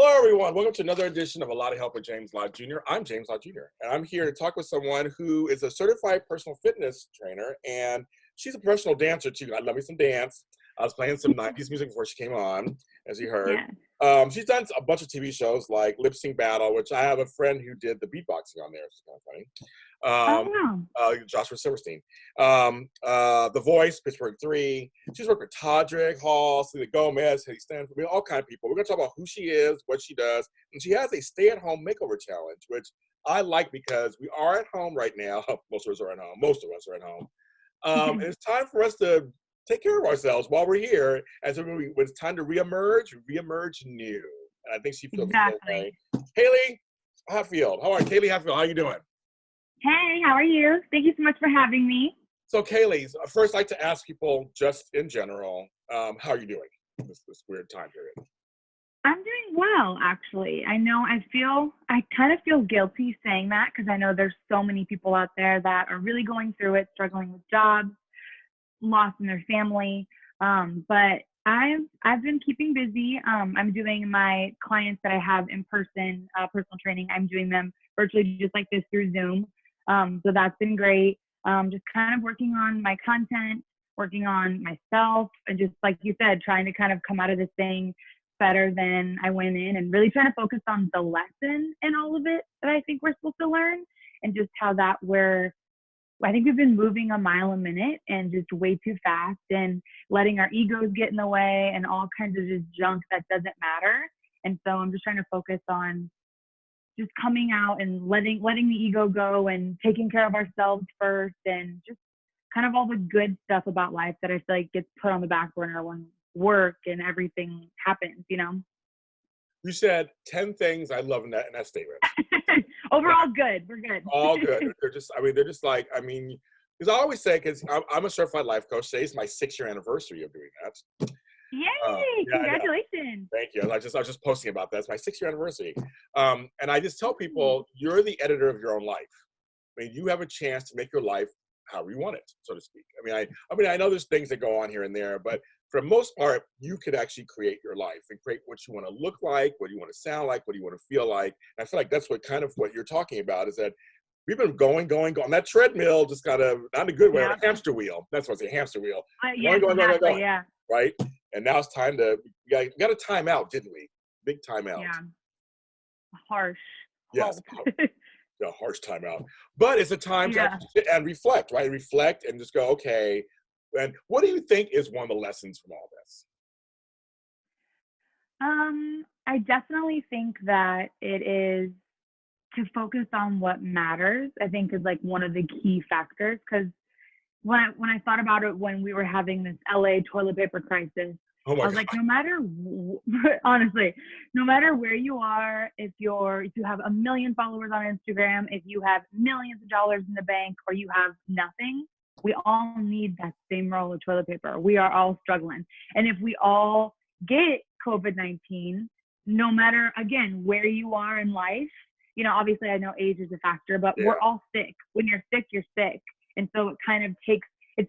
Hello, everyone. Welcome to another edition of A Lot of Help with James Lott Jr. I'm James Lott Jr., and I'm here to talk with someone who is a certified personal fitness trainer, and she's a professional dancer, too. I love me some dance. I was playing some 90s music before she came on, as you heard. Yeah. She's done a bunch of TV shows like Lip Sync Battle, which I have a friend who did the beatboxing on there. It's kind of funny. Oh, wow. Joshua Silverstein. The Voice, Pittsburgh 3. She's worked with Todrick, Hall, Selena Gomez, Hailee, Steinfeld, all kind of people. We're going to talk about who she is, what she does, and she has a Stay At Home Makeover challenge, which I like because we are at home right now. Most of us are at home. Most of us are at home. And it's time for us to take care of ourselves while we're here. And so when it's time to reemerge new. And I think she feels the same way. Kaley Hatfield. How are you? Kaley Hatfield, how are you doing? Hey, how are you? Thank you so much for having me. So Kaley, first I'd like to ask people just in general, how are you doing this weird time period? I'm doing well, actually. I kind of feel guilty saying that because I know there's so many people out there that are really going through it, struggling with jobs, loss in their family. But I've been keeping busy. I'm doing my clients that I have in person, personal training. I'm doing them virtually just like this through Zoom. So that's been great. Just kind of working on my content, working on myself, and just like you said, trying to kind of come out of this thing better than I went in, and really trying to focus on the lesson in all of it that I think we're supposed to learn, and just how I think we've been moving a mile a minute and just way too fast and letting our egos get in the way and all kinds of just junk that doesn't matter. And so I'm just trying to focus on just coming out and letting the ego go and taking care of ourselves first, and just kind of all the good stuff about life that I feel like gets put on the back burner when work and everything happens, You said 10 things I love in that statement. Overall, good. We're good. All good. Because I always say, because I'm a certified life coach, today's my 6-year anniversary of doing that. Yay! Congratulations. Thank you. I was just posting about that. It's my 6-year anniversary. And I just tell people, you're the editor of your own life. I mean, you have a chance to make your life however you want it, so to speak. I know there's things that go on here and there, but for the most part, you could actually create your life and create what you want to look like, what you want to sound like, what you want to feel like. And I feel like that's what you're talking about, is that we've been going. That treadmill just kind of, not in a good way, a hamster wheel. That's what I say, hamster wheel. Going. Yeah. Right? And now it's time we got a time out, didn't we? Big time out. Yeah. Harsh. Yes. A harsh time out. But it's a time to sit and reflect, right? Reflect and just go, okay. And what do you think is one of the lessons from all this? I definitely think that it is to focus on what matters, I think, is like one of the key factors. Because when I thought about it, when we were having this LA toilet paper crisis, I was like, honestly, no matter where you are, if you have 1 million followers on Instagram, if you have millions of dollars in the bank, or you have nothing, we all need that same roll of toilet paper. We are all struggling. And if we all get COVID-19, no matter, again, where you are in life, obviously I know age is a factor, but we're all sick. When you're sick, you're sick. And so it kind of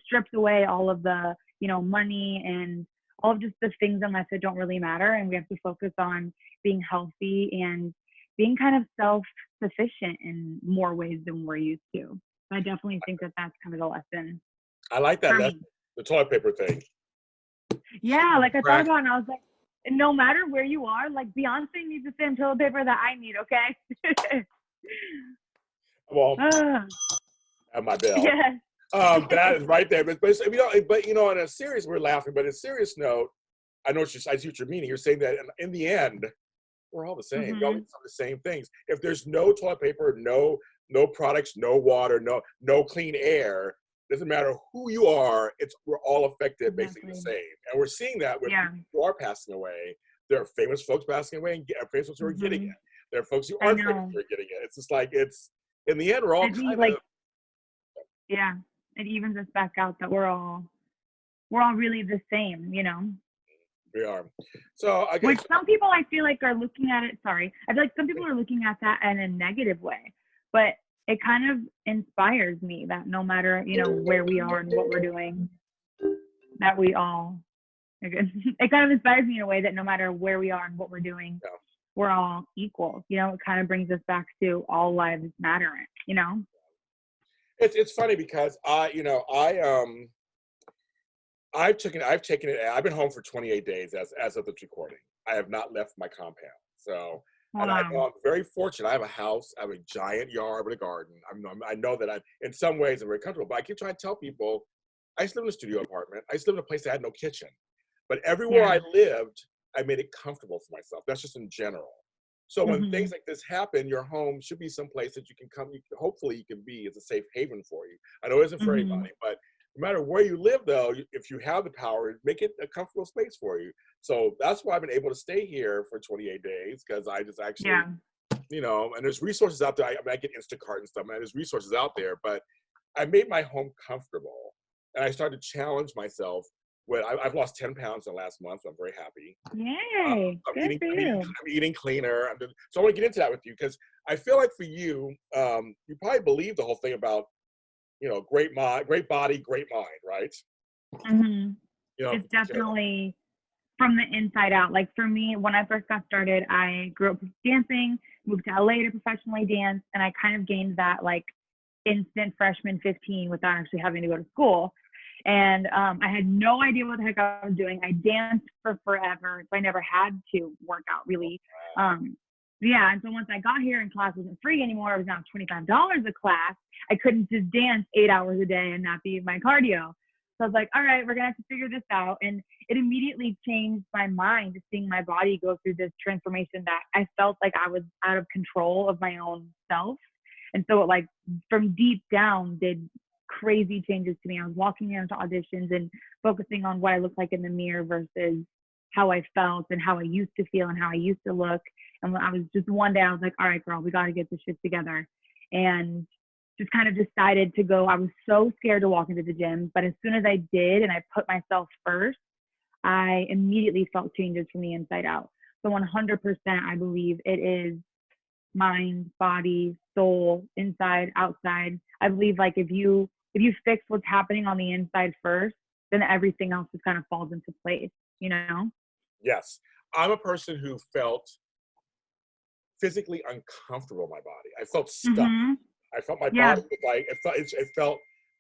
strips away all of the, money and all of just the things in life that don't really matter. And we have to focus on being healthy and being kind of self-sufficient in more ways than we're used to. I definitely think that that's kind of the lesson. I like that lesson, the toilet paper thing. Yeah, like I thought about it and I was like, no matter where you are, like Beyonce needs the same toilet paper that I need, okay? Well, at my bell. Yeah. That is right there. But on a serious, we're laughing, but on a serious note, I see what you're meaning. You're saying that in the end, we're all the same. We all need some of the same things. If there's no toilet paper, no products, no water, no clean air, doesn't matter who you are, we're all affected basically the same. And we're seeing that with people who are passing away. There are famous folks passing away and famous folks who are getting it. There are folks who aren't famous who are getting it. It's just like in the end, we're all it evens us back out that we're all really the same, We are. So I guess, which some people I feel like are looking at it. Sorry, I feel like some people are looking at that in a negative way, but it kind of inspires me that no matter where we are and what we're doing, that we all. It kind of inspires me in a way that no matter where we are and what we're doing, we're all equal. You know, it kind of brings us back to all lives matter, you know? It's funny because I've taken it. I've been home for 28 days as of this recording. I have not left my compound. So, and I Wow. know I'm very fortunate. I have a house. I have a giant yard with a garden. I know that in some ways I'm very comfortable. But I keep trying to tell people, I used to live in a studio apartment. I used to live in a place that had no kitchen. But everywhere Yeah. I lived, I made it comfortable for myself. That's just in general. So when things Mhm. like this happen, your home should be someplace that you can come. Hopefully, you can be as a safe haven for you. I know it isn't for Mhm. everybody, but no matter where you live, though, if you have the power, make it a comfortable space for you. So that's why I've been able to stay here for 28 days because I just actually, Yeah. and there's resources out there. I get Instacart and stuff, man. There's resources out there, but I made my home comfortable, and I started to challenge myself. I've lost 10 pounds in the last month, so I'm very happy. Yay. I'm Good eating, for I'm eating, you. I'm eating cleaner. So I want to get into that with you because I feel like for you, you probably believe the whole thing about great mind, great body, great mind, right? Mhm. You know, It's definitely from the inside out. Like for me, when I first got started, I grew up dancing, moved to LA to professionally dance, and I kind of gained that like instant freshman 15 without actually having to go to school. And I had no idea what the heck I was doing. I danced for forever, so I never had to work out really. Um, yeah, and so once I got here and class wasn't free anymore, it was now $25 a class. I couldn't just dance 8 hours a day and not be my cardio. So I was like, all right, we're gonna have to figure this out. And it immediately changed my mind, seeing my body go through this transformation that I felt like I was out of control of my own self. And so it like from deep down did crazy changes to me. I was walking into auditions and focusing on what I looked like in the mirror versus how I felt and how I used to feel and how I used to look. And I was just one day I was like, all right, girl, we got to get this shit together. And just kind of decided to go. I was so scared to walk into the gym, but as soon as I did and I put myself first, I immediately felt changes from the inside out. So 100%, I believe it is mind, body, soul, inside, outside. I believe like if you fix what's happening on the inside first, then everything else just kind of falls into place, you know? yes, I'm a person who felt physically uncomfortable in my body. I felt stuffed. Mhm. I felt my Yeah. body was like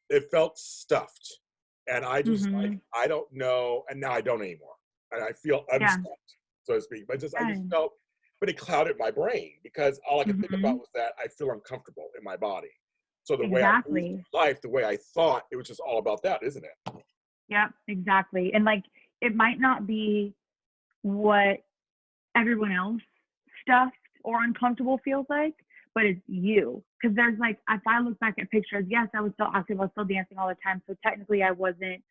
it felt stuffed, and I just like Mhm. I don't know, and now I don't anymore, and I feel Yeah. unstuffed, so to speak. But I just Good. felt, but it clouded my brain because all I could think about Mhm. was that I feel uncomfortable in my body. So the way I moved Exactly. through life, the way I thought, it was just all about that, isn't it? Yep, exactly. And like it might not be what everyone else stuffed or uncomfortable feels like, but it's you. Because there's like, if I look back at pictures, yes, I was still active, I was still dancing all the time. So technically, I wasn't,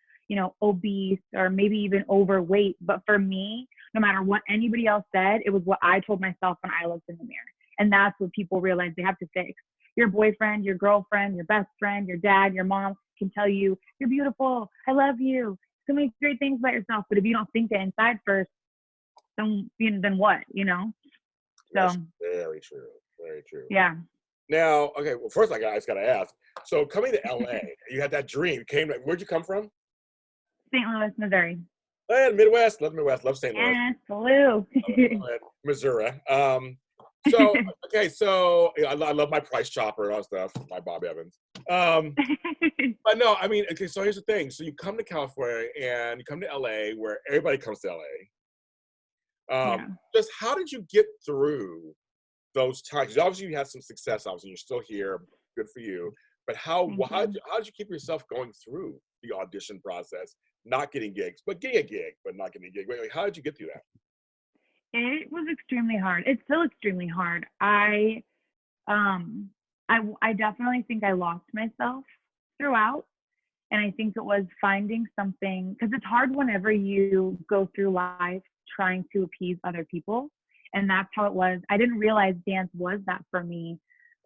obese or maybe even overweight. But for me, no matter what anybody else said, it was what I told myself when I looked in the mirror. And that's what people realize they have to fix. Your boyfriend, your girlfriend, your best friend, your dad, your mom can tell you, you're beautiful, I love you, so many great things about yourself. But if you don't think that inside first, then what, That's So very true. Very true. yeah. Now, okay. Well, first I just gotta ask. So coming to LA, you had that dream. Where'd you come from? St. Louis, Missouri. And Midwest. Love Midwest. Love St. Louis. Yes, blue. Missouri. So okay, so yeah, I love my Price Chopper and all that stuff. My Bob Evans. But no, I mean, okay. So here's the thing. So you come to California and you come to LA, where everybody comes to LA. Yeah. Just how did you get through those times? 'Cause obviously, you had some success. Obviously, you're still here. Good for you. But Thank you. how did you keep yourself going through the audition process, not getting gigs, but getting a gig, but not getting a gig? Wait, how did you get through that? It was extremely hard. It's still extremely hard. Um I definitely think I lost myself throughout. And I think it was finding something because it's hard whenever you go through life trying to appease other people. And that's how it was. I didn't realize dance was that for me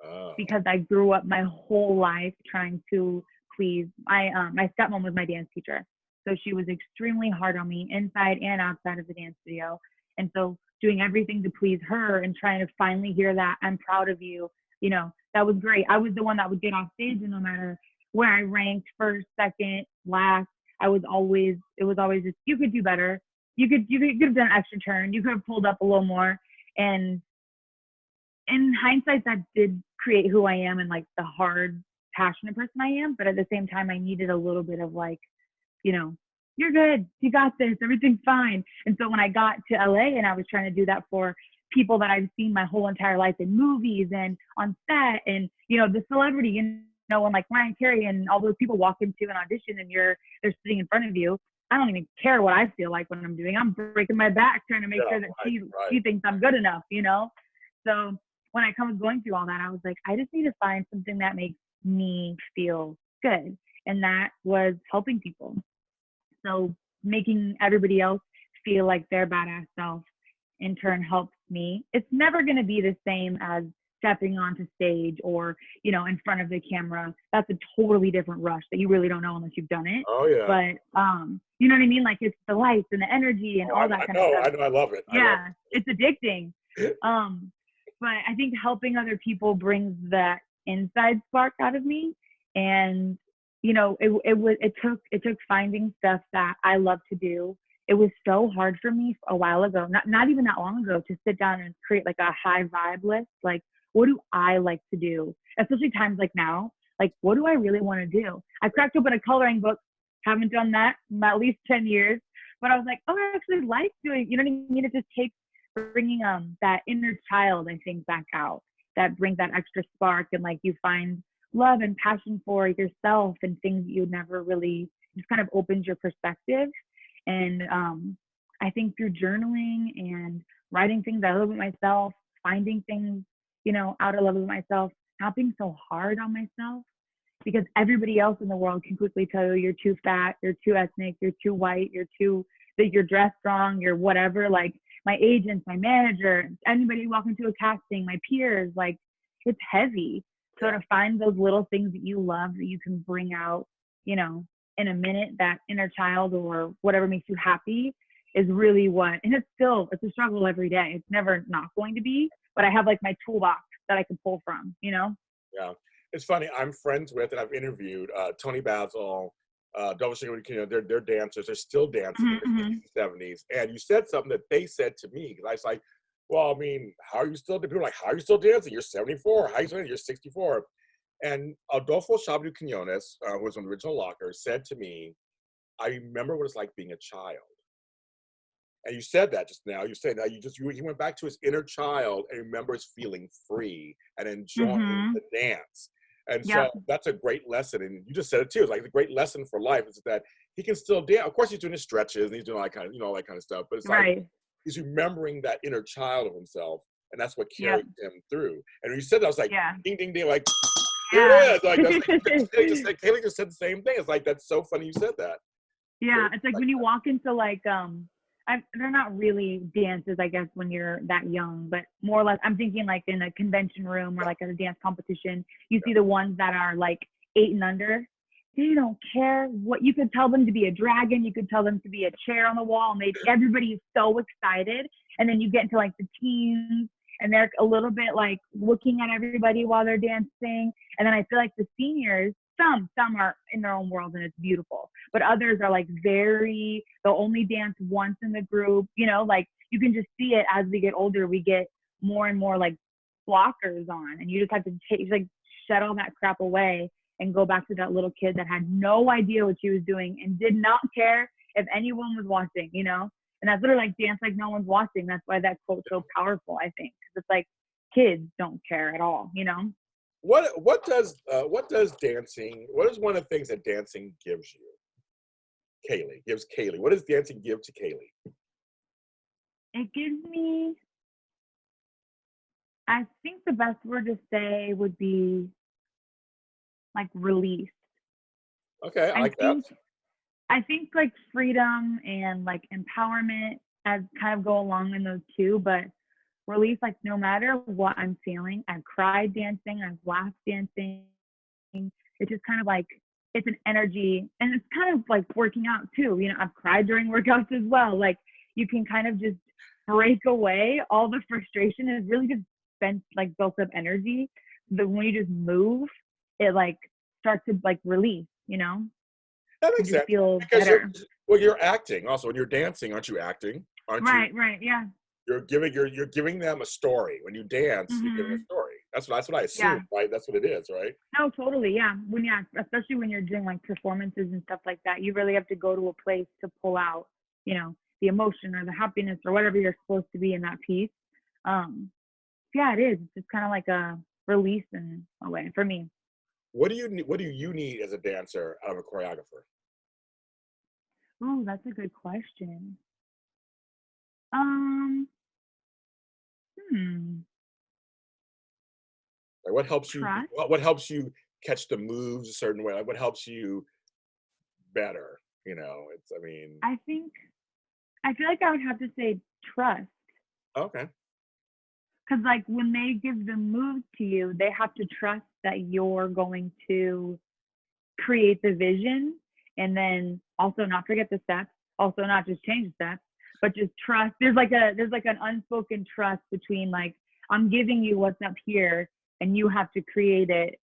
Oh, because I grew up my whole life trying to please. My stepmom was my dance teacher, so she was extremely hard on me inside and outside of the dance studio. And so doing everything to please her and trying to finally hear that I'm proud of you, that was great. I was the one that would get off stage, and no matter where I ranked first, second, last, it was always just you could do better. You could have done an extra turn. You could have pulled up a little more. And in hindsight, that did create who I am and like the hard, passionate person I am. But at the same time, I needed a little bit of like, you know, you're good, you got this, everything's fine. And so when I got to LA and I was trying to do that for people that I've seen my whole entire life in movies and on set, and you know, the celebrity, you know, when like Ryan Carey and all those people walk into an audition and they're sitting in front of you, I don't even care what I feel like when I'm doing. I'm breaking my back trying to make sure that she thinks I'm good enough, you know. So when I was going through all that, I was like, I just need to find something that makes me feel good, and that was helping people. So making everybody else feel like their badass self in turn helps me. It's never going to be the same as stepping onto stage or, you know, in front of the camera. That's a totally different rush that you really don't know unless you've done it. Oh yeah. But you know what I mean? Like it's the lights and the energy and all that kind of stuff. I know, I love it. Yeah, it's addicting. But I think helping other people brings that inside spark out of me. And you know, it took finding stuff that I love to do. It was so hard for me a while ago, not even that long ago, to sit down and create like a high vibe list. Like, what do I like to do? Especially times like now, like what do I really want to do? I cracked open a coloring book, haven't done that in at least 10 years, but I was like, oh, I actually like doing, you know what I mean? It just takes bringing that inner child, I think, back out, that brings that extra spark, and like you find love and passion for yourself and things that you never really, just kind of opens your perspective. And I think through journaling and writing things I love about myself, finding things, you know, out of love with myself, not being so hard on myself, because everybody else in the world can quickly tell you you're too fat, you're too ethnic, you're too white, that you're dressed wrong, you're whatever. Like my agents, my manager, anybody walking to a casting, my peers, like it's heavy. So to find those little things that you love that you can bring out, you know, in a minute, that inner child or whatever makes you happy is really what, and it's a struggle every day. It's never not going to be, but I have like my toolbox that I can pull from, you know? Yeah. It's funny. I'm friends with, and I've interviewed Tony Basil, Double Sugar, you know, they're dancers. They're still dancing in the 60s and 70s. And you said something that they said to me, because I was like, well, I mean, how are you still, people are like, how are you still dancing? You're 74. How are you still dancing? You're 64. And Adolfo Shabdu Quinones, who was on the original Locker, said to me, I remember what it's like being a child. And you said that just now. You said that he went back to his inner child and remembers feeling free and enjoying the dance. And so that's a great lesson. And you just said it too. It's like the great lesson for life is that he can still dance. Of course, he's doing his stretches and he's doing all that kind of, you know, all that kind of stuff. But it's like he's remembering that inner child of himself, and that's what carried him through. And when you said that, I was like, ding, ding, ding, like, here it is. Like, Kaley just said the same thing. It's like, that's so funny you said that. Yeah, it's like when you walk into like, they're not really dances, I guess, when you're that young, but more or less, I'm thinking like in a convention room or like at a dance competition, you see the ones that are like 8 and under. They don't care what, you could tell them to be a dragon, you could tell them to be a chair on the wall, and everybody is so excited. And then you get into like the teens, and they're a little bit like looking at everybody while they're dancing. And then I feel like the seniors, some are in their own world and it's beautiful, but others are like they'll only dance once in the group, you know, like you can just see it as we get older, we get more and more like blockers on, and you just have to like shut all that crap away and go back to that little kid that had no idea what she was doing and did not care if anyone was watching, you know. And that's literally like dance like no one's watching. That's why that quote's so powerful, I think, because it's like kids don't care at all, you know. What does dancing? What is one of the things that dancing gives you? Gives Kaley. What does dancing give to Kaley? It gives me, I think the best word to say would be like release. Okay, I like that. I think like freedom and like empowerment as kind of go along in those two, but release, like no matter what I'm feeling, I've cried dancing, I've laughed dancing. It's just kind of like, it's an energy, and it's kind of like working out too. You know, I've cried during workouts as well. Like you can kind of just break away all the frustration, and it's really just spent like built up energy. But when you just move, it like starts to like release, you know? That makes sense. Feel because better. you're acting also. When you're dancing, aren't you acting? Aren't you? Right, yeah. you're giving them a story. When you dance, you're giving a story. That's what I assume, right? That's what it is, right? No, totally, yeah. Especially when you're doing like performances and stuff like that, you really have to go to a place to pull out, you know, the emotion or the happiness or whatever you're supposed to be in that piece. Yeah, it is. It's just kind of like a release in a way for me. What do you need as a dancer out of a choreographer? Oh, that's a good question. Um, hmm, Like what helps you trust. what helps you catch the moves a certain way? Like what helps you better? You know, it's I mean, I think I feel like I would have to say trust. okay. Because like when they give the moves to you, they have to trust that you're going to create the vision, and then also not forget the steps, also not just change the steps, but just trust. There's like an unspoken trust between like, I'm giving you what's up here and you have to create it,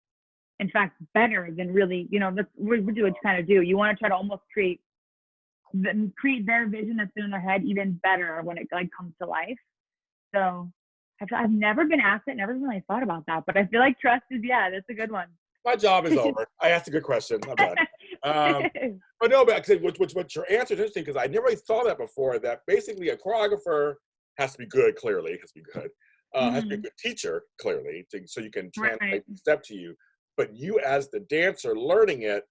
in fact, better than really, you know, that's we do what you kind of do. You want to try to almost create their vision that's been in their head even better when it like comes to life. So I've never been asked it, never really thought about that, but I feel like trust is, yeah, that's a good one. My job is over. I asked a good question. I'm done. But no, but what your answer is interesting because I never really saw that before. That basically a choreographer has to be good. Clearly, has to be good. Has to be a good teacher. Clearly, so you can translate the step to you. But you, as the dancer learning it,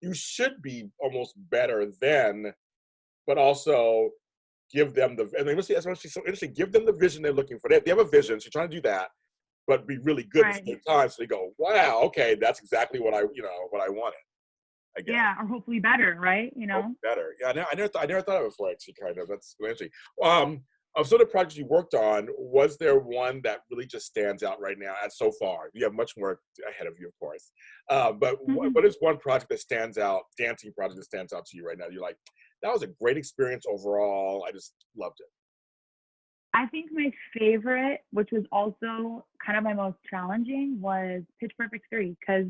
you should be almost better than, but also give them the. And that's what's so interesting. Give them the vision they're looking for. They have a vision. So you're trying to do that, but be really good at the same time. So they go, wow, okay, that's exactly what I wanted. I guess. Yeah, or hopefully better, right? You know, better. Yeah, I never thought of it before. Actually, kind of. That's interesting. Of some of the projects you worked on, was there one that really just stands out right now? As so far, you have much more ahead of you, of course. But what is one project that stands out? Dancing project that stands out to you right now? You're like, that was a great experience overall. I just loved it. I think my favorite, which was also kind of my most challenging, was Pitch Perfect 3, because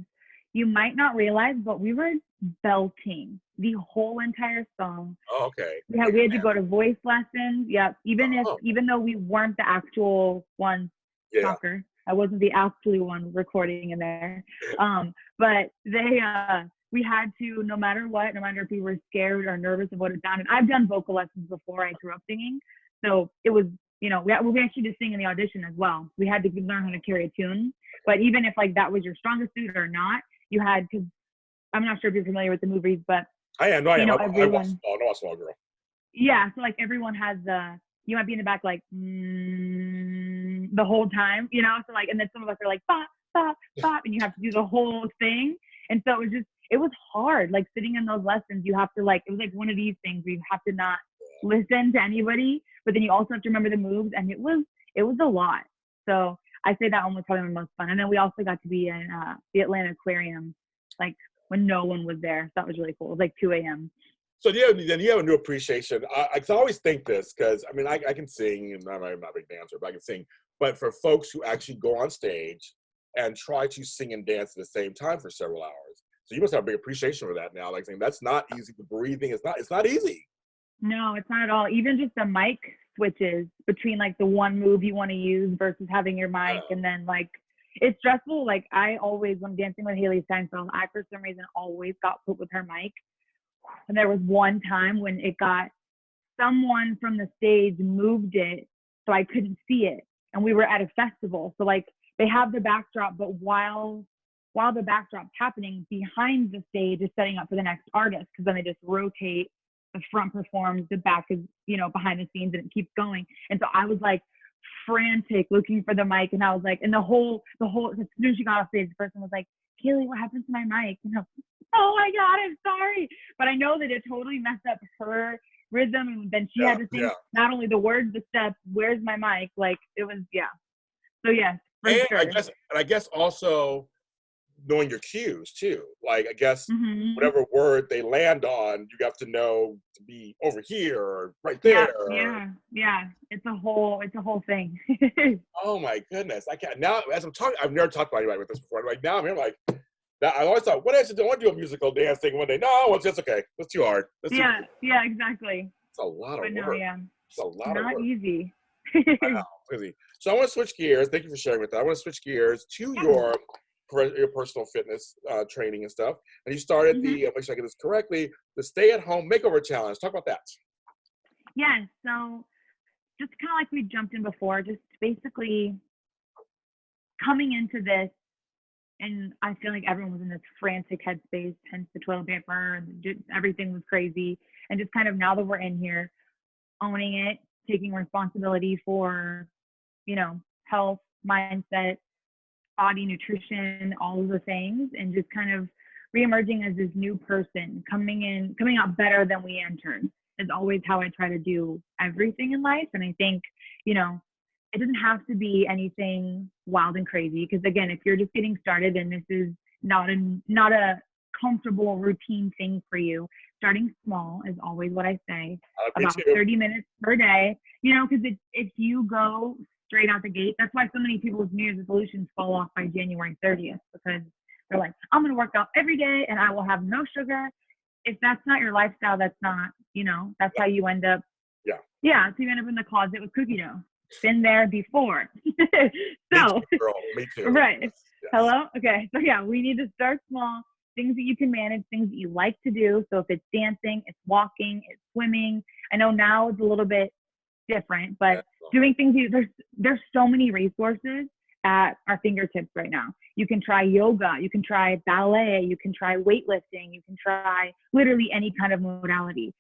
you might not realize, but we were belting the whole entire song. Oh, okay. We had to go to voice lessons. Yeah, even though we weren't the actual ones, shocker, I wasn't the actually one recording in there. But we had to, no matter what, no matter if we were scared or nervous of what it sounded. I've done vocal lessons before. I grew up singing, so it was, you know, we actually did sing in the audition as well. We had to learn how to carry a tune. But even if like that was your strongest suit or not, you had, because I'm not sure if you're familiar with the movies, but I am. No, I am. Everyone, I know a small girl. Yeah, so like everyone has you might be in the back like the whole time, you know. So like, and then some of us are like bop bop bop, and you have to do the whole thing. And so it was hard. Like sitting in those lessons, you have to like, it was like one of these things where you have to not listen to anybody, but then you also have to remember the moves, and it was a lot. So I say that one was probably my most fun. And then we also got to be in the Atlanta Aquarium, like when no one was there. So that was really cool. It was like 2 a.m. So then you have a new appreciation. I always think this because I mean I can sing, and I'm not a big dancer, but I can sing. But for folks who actually go on stage and try to sing and dance at the same time for several hours, so you must have a big appreciation for that now. Like saying that's not easy. The breathing it's not easy. No, it's not at all. Even just the mic switches between like the one move you want to use versus having your mic, and then like it's stressful. Like I always, when dancing with Hailee Steinfeld, I for some reason always got put with her mic. And there was one time when someone from the stage moved it so I couldn't see it. And we were at a festival. So like they have the backdrop, but while the backdrop's happening, behind the stage is setting up for the next artist, because then they just rotate, the front performs, the back is, you know, behind the scenes, and it keeps going. And so I was like frantic looking for the mic, and I was like, and the whole as soon as she got off stage, the person was like, Kaley, what happened to my mic? And I was like, oh my God, I'm sorry. But I know that it totally messed up her rhythm, and then she had to sing not only the words, the steps, where's my mic? Like it was, So yes, for sure. I guess also knowing your cues too. Like I guess whatever word they land on, you have to know to be over here or right there. Yeah. It's a whole thing. Oh my goodness. I can't now as I'm talking, I've never talked about anybody with this before. Like now I'm like that. I always thought, what else do I want to do a musical dance thing one day? No, it's just okay. That's too hard. Yeah, exactly. It's a lot of work. It's a lot of Not work. easy. Wow, crazy. So I want to switch gears. Thank you for sharing with that. I want to switch gears to your personal fitness training and stuff. And you started Mhm. make sure I get this correctly, the Stay At Home Makeover Challenge. Talk about that. Yeah, so just kind of like we jumped in before, just basically coming into this, and I feel like everyone was in this frantic headspace, hence the toilet paper, and just, everything was crazy. And just kind of now that we're in here, owning it, taking responsibility for, health, mindset, body, nutrition, all of the things, and just kind of reemerging as this new person, coming out better than we entered is always how I try to do everything in life. And I think, it doesn't have to be anything wild and crazy. Because again, if you're just getting started and this is not a comfortable routine thing for you, starting small is always what I say. Me About too. 30 minutes per day, because if you go straight out the gate, that's why so many people's New Year's resolutions fall off by January 30th, because they're like, I'm going to work out every day and I will have no sugar. If that's not your lifestyle, that's not, that's how you end up. Yeah. Yeah. So you end up in the closet with cookie dough. Been there before. Me So, too, girl. Me too. right. Yes. Hello? Okay. So yeah, we need to start small, things that you can manage, things that you like to do. So if it's dancing, it's walking, it's swimming. I know now it's a little bit different, but doing things, there's so many resources at our fingertips right now. You can try yoga, you can try ballet, you can try weightlifting, you can try literally any kind of modality.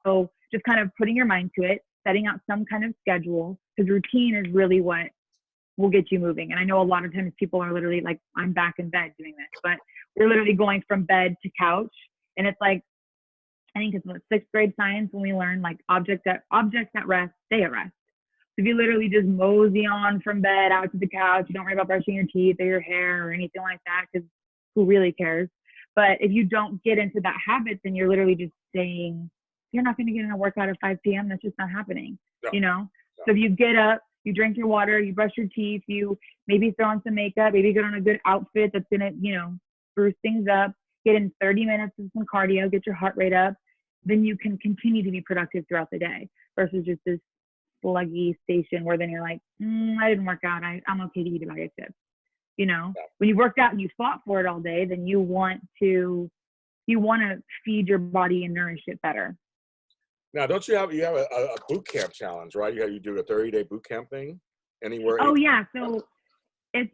So just kind of putting your mind to it, setting out some kind of schedule, because routine is really what will get you moving. And I know a lot of times people are literally like, I'm back in bed doing this, but we're literally going from bed to couch. And it's like, I think it's what, sixth grade science when we learn like objects at rest, stay at rest. So if you literally just mosey on from bed out to the couch, you don't worry about brushing your teeth or your hair or anything like that, because who really cares? But if you don't get into that habit, then you're literally just saying, you're not going to get in a workout at 5 p.m. That's just not happening, No. So if you get up, you drink your water, you brush your teeth, you maybe throw on some makeup, maybe get on a good outfit that's going to, spruce things up, get in 30 minutes of some cardio, get your heart rate up, then you can continue to be productive throughout the day versus just this sluggy station where then you're like, I didn't work out. I'm okay to eat a bag of chips. When you worked out and you fought for it all day, then you want to feed your body and nourish it better. Now, don't you have a boot camp challenge, right? You do a 30-day boot camp thing anywhere? Oh yeah. So it's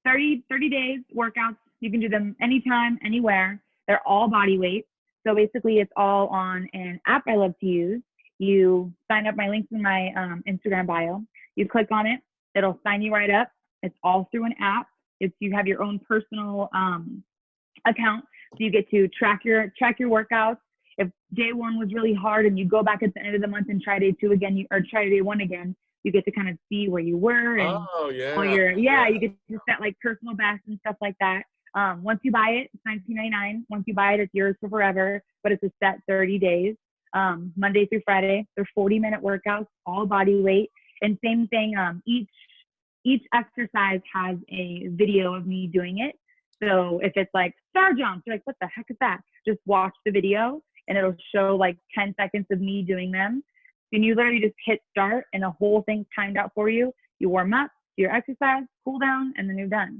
30 days workouts. You can do them anytime, anywhere. They're all body weight. So basically it's all on an app I love to use. You sign up, my link's in my Instagram bio. You click on it, it'll sign you right up. It's all through an app. You have your own personal account. So you get to track your workouts. If day one was really hard and you go back at the end of the month and try day two again, or try day one again, you get to kind of see where you were and you get to set like personal bests and stuff like that. Once you buy it, it's $19.99. Once you buy it, it's yours for forever, but it's a set 30 days, Monday through Friday. They're 40-minute workouts, all body weight. And same thing, each exercise has a video of me doing it. So if it's like star jumps, you're like, what the heck is that? Just watch the video and it'll show like 10 seconds of me doing them. Then you literally just hit start and the whole thing's timed out for you. You warm up, do your exercise, cool down, and then you're done.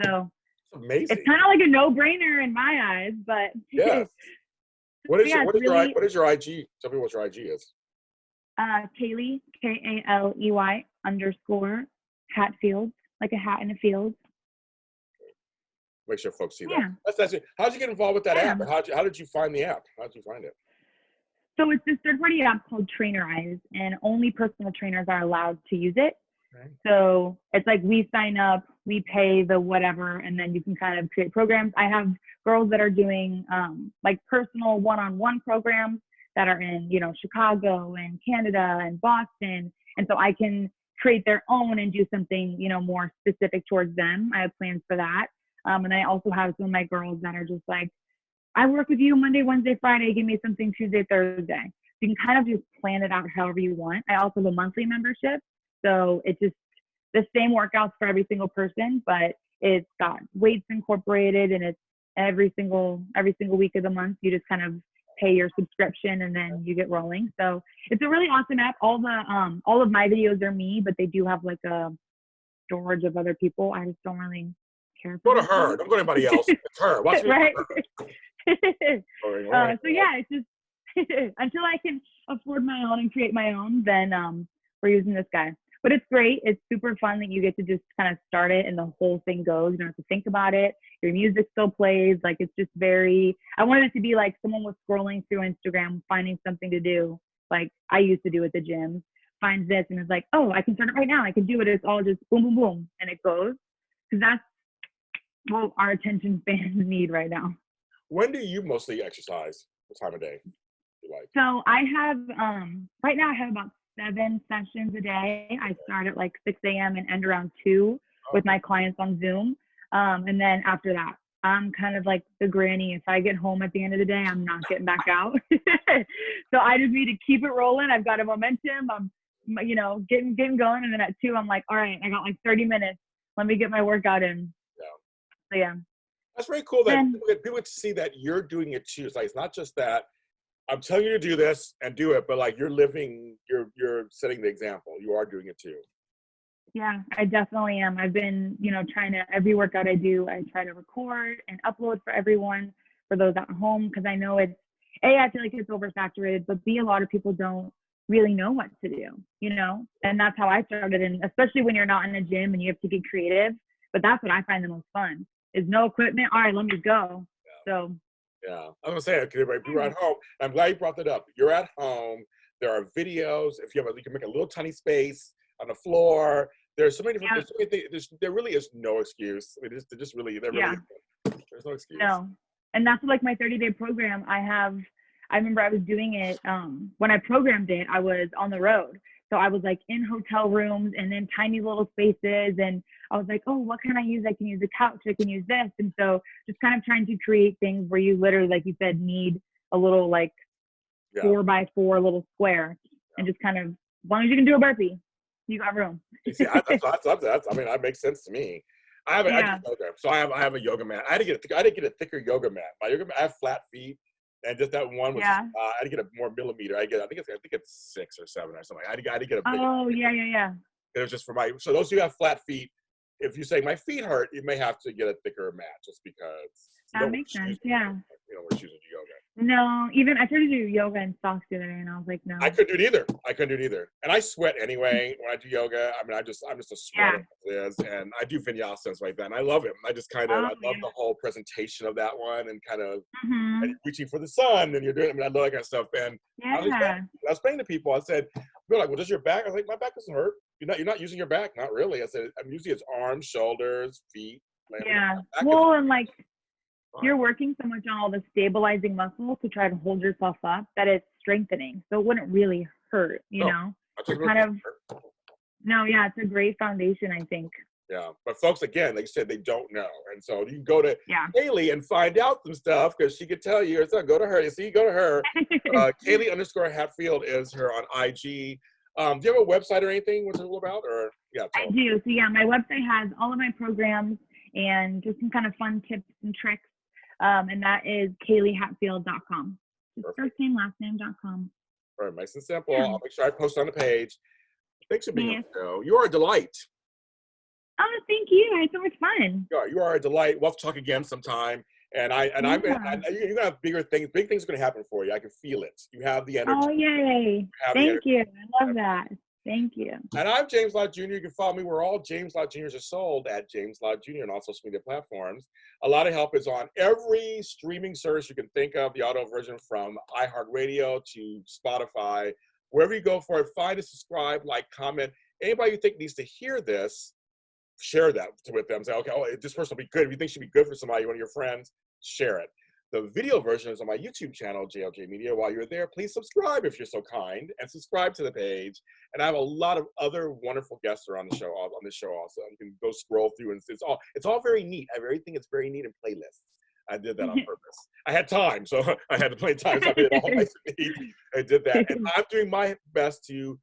So it's amazing. It's kind of like a no-brainer in my eyes, but yes. What is your IG? Tell me what your IG is. Kaley, Kaley _ Hatfield, like a hat in a field. Make sure folks see that. That's it. How'd you get involved with that app? Or how did you find the app? How did you find it? So it's this third-party app called Trainerize, and only personal trainers are allowed to use it. Okay. So it's like we sign up, we pay the whatever, and then you can kind of create programs. I have girls that are doing like personal one-on-one programs that are in, Chicago and Canada and Boston. And so I can create their own and do something, more specific towards them. I have plans for that. And I also have some of my girls that are just like, I work with you Monday, Wednesday, Friday, give me something Tuesday, Thursday. So you can kind of just plan it out however you want. I also have a monthly membership. So it's just the same workouts for every single person, but it's got weights incorporated and it's every single week of the month. You just kind of pay your subscription and then you get rolling. So it's a really awesome app. All of my videos are me, but they do have like a storage of other people. I just don't really care Go for to her. Don't go to anybody else. It's her. Watch me. right. Right. So yeah, it's just until I can afford my own and create my own, then we're using this guy. But it's great. It's super fun that you get to just kind of start it and the whole thing goes. You don't have to think about it. Your music still plays. Like, it's just very, I wanted it to be like someone was scrolling through Instagram, finding something to do. Like I used to do at the gym, finds this and it's like, oh, I can start it right now. I can do it. It's all just boom, boom, boom. And it goes. Because that's what our attention spans need right now. When do you mostly exercise? What time of day you like? So I have, right now I have about 7 sessions a day. I start at like 6 a.m. and end around 2 with my clients on Zoom. And then after that, I'm kind of like the granny. If I get home at the end of the day, I'm not getting back out. So I just need to keep it rolling. I've got a momentum. I'm, getting going. And then at 2, I'm like, all right, I got like 30 minutes. Let me get my workout in. Yeah. So yeah. That's very cool that people get to see that you're doing it too. It's like, it's not just that I'm telling you to do this and do it, but like you're living, you're setting the example. You are doing it too. Yeah, I definitely am. I've been, trying to, every workout I do, I try to record and upload for everyone, for those at home, because I know it's, I feel like it's oversaturated, but B, a lot of people don't really know what to do, and that's how I started. And especially when you're not in a gym and you have to get creative, but that's what I find the most fun is no equipment. All right, let me go. Yeah. So. Yeah, I was gonna say, you're at home. I'm glad you brought that up. You're at home. There are videos. If you can make a little tiny space on the floor. There's so many different. There's so many things. There really is no excuse. There's no excuse. No, and that's like my 30-day program. I remember I was doing it when I programmed it. I was on the road, so I was like in hotel rooms and in tiny little spaces, and I was like, oh, what can I use? I can use a couch. I can use this, and so just kind of trying to create things where you literally, like you said, need a little like 4x4 little square, and just kind of, as long as you can do a burpee, you got room. See, that makes sense to me. I do yoga, so I have a yoga mat. I had to get a thicker yoga mat. My yoga mat, I have flat feet, and just that one was. I had to get a more millimeter. I think it's 6 or 7 or something. I had to get a bigger. Oh yeah. It was just for so those who have flat feet, if you say my feet hurt, you may have to get a thicker mat just because. That makes sense. Yeah. We're choosing to do yoga. No, even I tried to do yoga in socks the other day, and I was like, no. I couldn't do it either. And I sweat anyway when I do yoga. I mean, I'm just a sweater as is, and I do vinyasas like that, and I love it. I just kind of I love the whole presentation of that one, and kind of and reaching for the sun, and you're doing. I mean, I love that kind of stuff. And I was saying to people, I said, they're like, well, does your back? I was like, my back doesn't hurt. You're not using your back, not really. I said, I'm using its arms, shoulders, feet. Well, and like. You're working so much on all the stabilizing muscles to try to hold yourself up that it's strengthening. So it wouldn't really hurt, know? It's a great foundation, I think. Yeah. But folks, again, like you said, they don't know. And so you can go to Hailee and find out some stuff because she could tell you. So go to her. You see, go to her. Kaley_Hatfield is her on IG. Do you have a website or anything? What's it all about? Or I do. So my website has all of my programs and just some kind of fun tips and tricks. And that is KaleyHatfield.com. First name, last name.com. Very nice and simple. Yeah. I'll make sure I post on the page. Thanks for being on the show. You are a delight. Oh, thank you. I had so much fun. You are a delight. We'll have to talk again sometime. And you're gonna have bigger things. Big things are gonna happen for you. I can feel it. You have the energy. Oh, yay. Thank you. I love that. Thank you. And I'm James Lott Jr. You can follow me. We're all James Lott Jr.'s are sold at James Lott Jr. on all social media platforms. A lot of help is on every streaming service you can think of, the audio version from iHeartRadio to Spotify. Wherever you go for it, find it, subscribe, like, comment. Anybody you think needs to hear this, share that with them. Say, okay, this person will be good. If you think she'd be good for somebody, one of your friends, share it. The video version is on my YouTube channel, JLJ Media. While you're there, please subscribe if you're so kind, and subscribe to the page. And I have a lot of other wonderful guests on the show. Also, you can go scroll through, and it's all very neat. Everything is very neat in playlists. I did that on purpose. I had time, so I had to play time. So I made it all nice and neat. I did that, and I'm doing my best to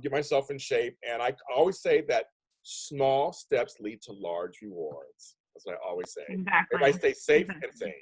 get myself in shape. And I always say that small steps lead to large rewards. That's what I always say. Exactly. Everybody stay safe and sane.